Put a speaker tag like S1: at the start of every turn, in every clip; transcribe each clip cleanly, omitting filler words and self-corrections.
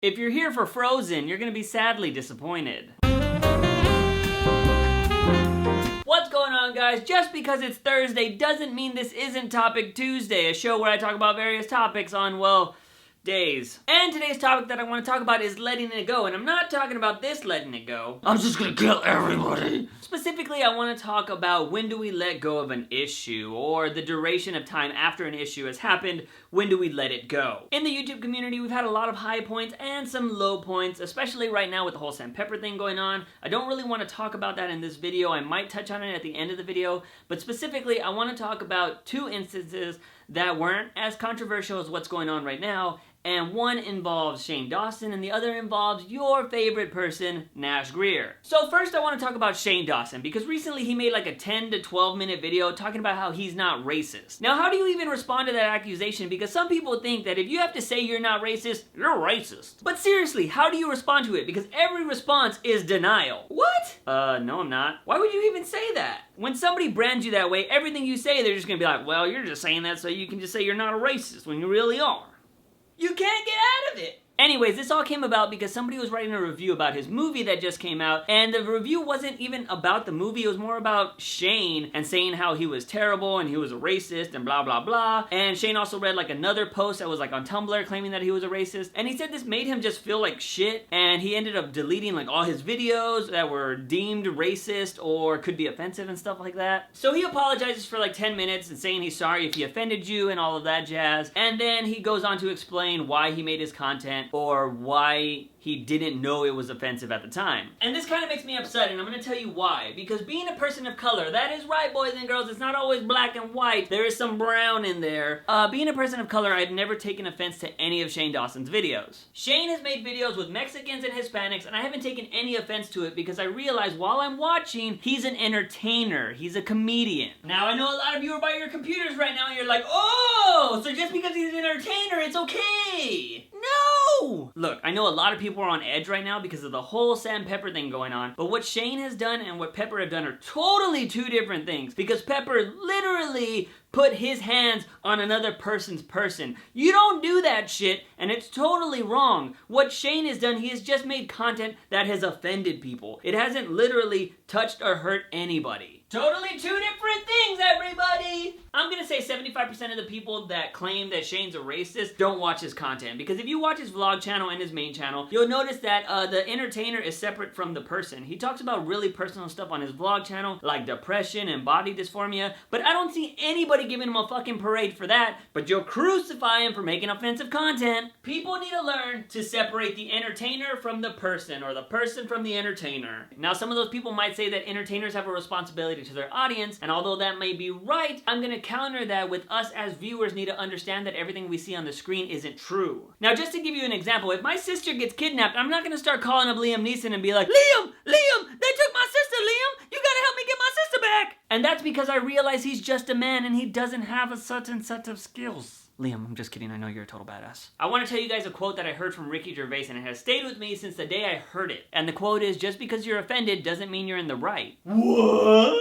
S1: If you're here for Frozen, you're gonna be sadly disappointed. What's going on, guys? Just because it's Thursday doesn't mean this isn't Topic Tuesday, a show where I talk about various topics on, well, days. And today's topic that I want to talk about is letting it go, and I'm not talking about this letting it go. I'm just gonna kill everybody. Specifically, I want to talk about when do we let go of an issue, or the duration of time after an issue has happened, when do we let it go? In the YouTube community, we've had a lot of high points and some low points, especially right now with the whole Sam Pepper thing going on. I don't really want to talk about that in this video. I might touch on it at the end of the video, but specifically, I want to talk about two instances that weren't as controversial as what's going on right now, and one involves Shane Dawson and the other involves your favorite person, Nash Grier. So first I want to talk about Shane Dawson, because recently he made like a 10 to 12 minute video talking about how he's not racist. Now, how do you even respond to that accusation? Because some people think that if you have to say you're not racist, you're racist. But seriously, how do you respond to it? Because every response is denial. What? No I'm not. Why would you even say that? When somebody brands you that way, everything you say, they're just gonna be like, well, you're just saying that so you can just say you're not a racist when you really are. You can't get out of it! Anyways, this all came about because somebody was writing a review about his movie that just came out, and the review wasn't even about the movie, it was more about Shane and saying how he was terrible and he was a racist and blah blah blah. And Shane also read like another post that was like on Tumblr claiming that he was a racist, and he said this made him just feel like shit, and he ended up deleting like all his videos that were deemed racist or could be offensive and stuff like that. So he apologizes for like 10 minutes and saying he's sorry if he offended you and all of that jazz, and then he goes on to explain why he made his content or why he didn't know it was offensive at the time. And this kind of makes me upset, and I'm gonna tell you why. Because being a person of color, that is right, boys and girls, it's not always black and white. There is some brown in there. Being a person of color, I've never taken offense to any of Shane Dawson's videos. Shane has made videos with Mexicans and Hispanics, and I haven't taken any offense to it because I realize while I'm watching, he's an entertainer. He's a comedian. Now, I know a lot of you are by your computers right now, and you're like, oh, so just because he's an entertainer, it's okay. No! Look, I know a lot of people are on edge right now because of the whole Sam Pepper thing going on, but what Shane has done and what Pepper have done are totally two different things, because Pepper literally put his hands on another person's person. You don't do that shit, and it's totally wrong. What Shane has done, he has just made content that has offended people. It hasn't literally touched or hurt anybody. Totally two different things, everybody! I'm gonna say 75% of the people that claim that Shane's a racist don't watch his content, because if you watch his vlog channel and his main channel, you'll notice that the entertainer is separate from the person. He talks about really personal stuff on his vlog channel, like depression and body dysphoria, but I don't see anybody giving him a fucking parade for that, but you'll crucify him for making offensive content. People need to learn to separate the entertainer from the person, or the person from the entertainer. Now, some of those people might say that entertainers have a responsibility to their audience, and although that may be right, I'm gonna counter that with us as viewers need to understand that everything we see on the screen isn't true. Now, just to give you an example, if my sister gets kidnapped, I'm not gonna start calling up Liam Neeson and be like, Liam, they took my sister, Liam! You gotta help me get my sister back! And that's because I realize he's just a man and he doesn't have a certain set of skills. Liam, I'm just kidding. I know you're a total badass. I want to tell you guys a quote that I heard from Ricky Gervais, and it has stayed with me since the day I heard it. And the quote is, just because you're offended doesn't mean you're in the right. What?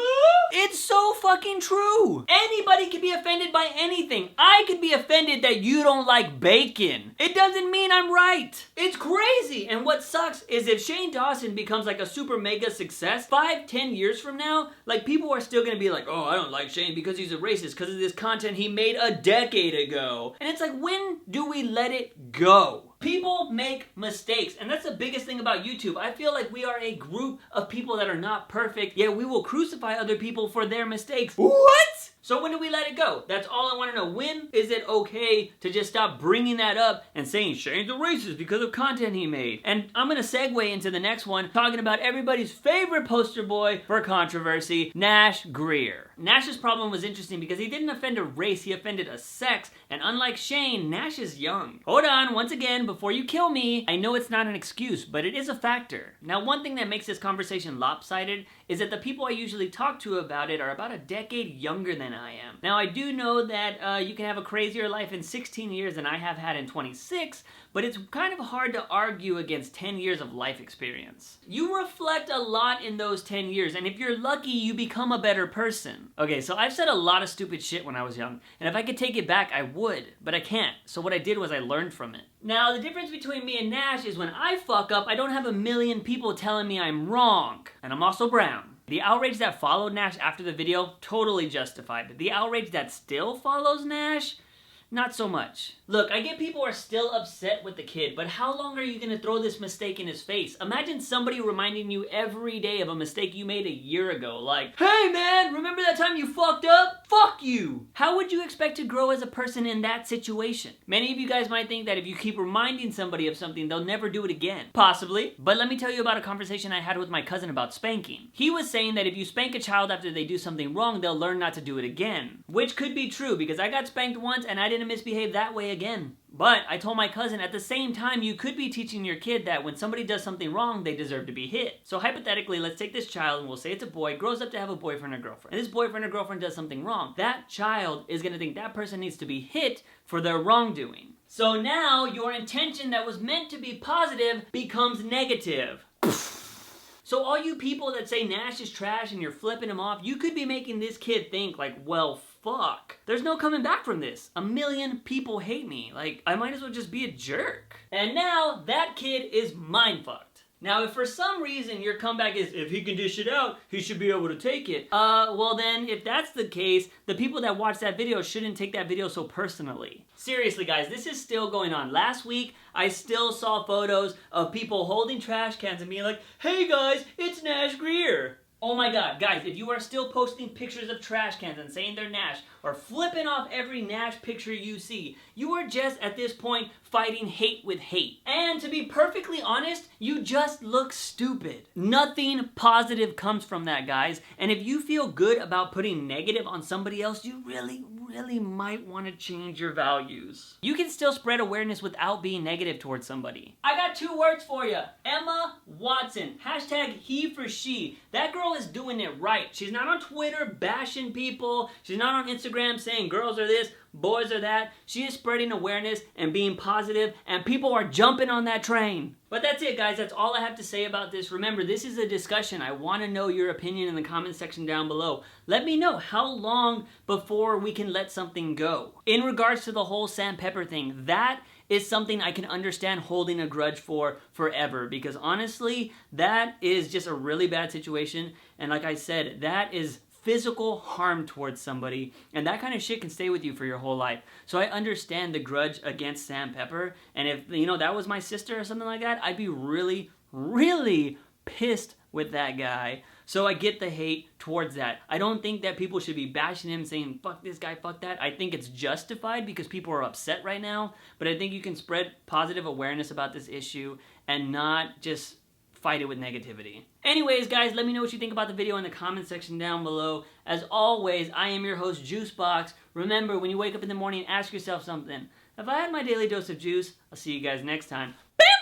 S1: It's so fucking true. Anybody can be offended by anything. I could be offended that you don't like bacon. It doesn't mean I'm right. It's crazy. And what sucks is if Shane Dawson becomes like a super mega success, 5-10 years from now, like people are still gonna be like, oh, I don't like Shane because he's a racist because of this content he made a decade ago. And it's like, when do we let it go? People make mistakes, and that's the biggest thing about YouTube. I feel like we are a group of people that are not perfect, yet we will crucify other people for their mistakes. What? So when do we let it go? That's all I want to know. When is it okay to just stop bringing that up and saying Shane's a racist because of content he made? And I'm going to segue into the next one, talking about everybody's favorite poster boy for controversy, Nash Grier. Nash's problem was interesting because he didn't offend a race, he offended a sex, and unlike Shane, Nash is young. Hold on, once again, before you kill me, I know it's not an excuse, but it is a factor. Now, one thing that makes this conversation lopsided is that the people I usually talk to about it are about a decade younger than I am. Now, I do know that you can have a crazier life in 16 years than I have had in 26, but it's kind of hard to argue against 10 years of life experience. You reflect a lot in those 10 years, and if you're lucky, you become a better person. Okay, so I've said a lot of stupid shit when I was young, and if I could take it back, I would, but I can't. So what I did was I learned from it. Now, the difference between me and Nash is when I fuck up, I don't have a million people telling me I'm wrong. And I'm also brown. The outrage that followed Nash after the video, totally justified. The outrage that still follows Nash, not so much. Look, I get people are still upset with the kid, but how long are you gonna throw this mistake in his face? Imagine somebody reminding you every day of a mistake you made a year ago, like, hey man, remember that time you fucked up? Fuck you! How would you expect to grow as a person in that situation? Many of you guys might think that if you keep reminding somebody of something, they'll never do it again. Possibly, but let me tell you about a conversation I had with my cousin about spanking. He was saying that if you spank a child after they do something wrong, they'll learn not to do it again. Which could be true, because I got spanked once and I didn't misbehave that way again. But I told my cousin at the same time, you could be teaching your kid that when somebody does something wrong, they deserve to be hit. So hypothetically, let's take this child and we'll say it's a boy, grows up to have a boyfriend or girlfriend. And this boyfriend or girlfriend does something wrong. That child is gonna think that person needs to be hit for their wrongdoing. So now your intention that was meant to be positive becomes negative. So all you people that say Nash is trash and you're flipping him off, you could be making this kid think like, well, fuck. There's no coming back from this. A million people hate me. Like, I might as well just be a jerk. And now that kid is mind fucked. Now, if for some reason your comeback is, if he can dish it out, he should be able to take it. Well then, if that's the case, the people that watch that video shouldn't take that video so personally. Seriously guys, this is still going on. Last week, I still saw photos of people holding trash cans and being like, hey guys, it's Nash Grier. Oh my god, guys, if you are still posting pictures of trash cans and saying they're Nash, or flipping off every Nash picture you see, you are just, at this point, fighting hate with hate. And to be perfectly honest, you just look stupid. Nothing positive comes from that, guys. And if you feel good about putting negative on somebody else, you really might want to change your values. You can still spread awareness without being negative towards somebody. I got 2 words for you. Emma Watson. Hashtag he for she. That girl is doing it right. She's not on Twitter bashing people. She's not on Instagram saying girls are this, boys are that. She is spreading awareness and being positive, and people are jumping on that train. But that's it, guys. That's all I have to say about this. Remember, this is a discussion. I want to know your opinion in the comment section down below. Let me know how long before we can let something go. In regards to the whole Sam Pepper thing, that is something I can understand holding a grudge for forever, because honestly, that is just a really bad situation. And like I said, that is physical harm towards somebody, and that kind of shit can stay with you for your whole life. So I understand the grudge against Sam Pepper, and if, you know, that was my sister or something like that, I'd be really pissed with that guy. So I get the hate towards that. I don't think that people should be bashing him, saying, fuck this guy, fuck that. I think it's justified because people are upset right now, but I think you can spread positive awareness about this issue and not just fight it with negativity. Anyways, guys, let me know what you think about the video in the comment section down below. As always, I am your host, JUICEbox. Remember, when you wake up in the morning, ask yourself something. Have I had my daily dose of juice? I'll see you guys next time. Bam!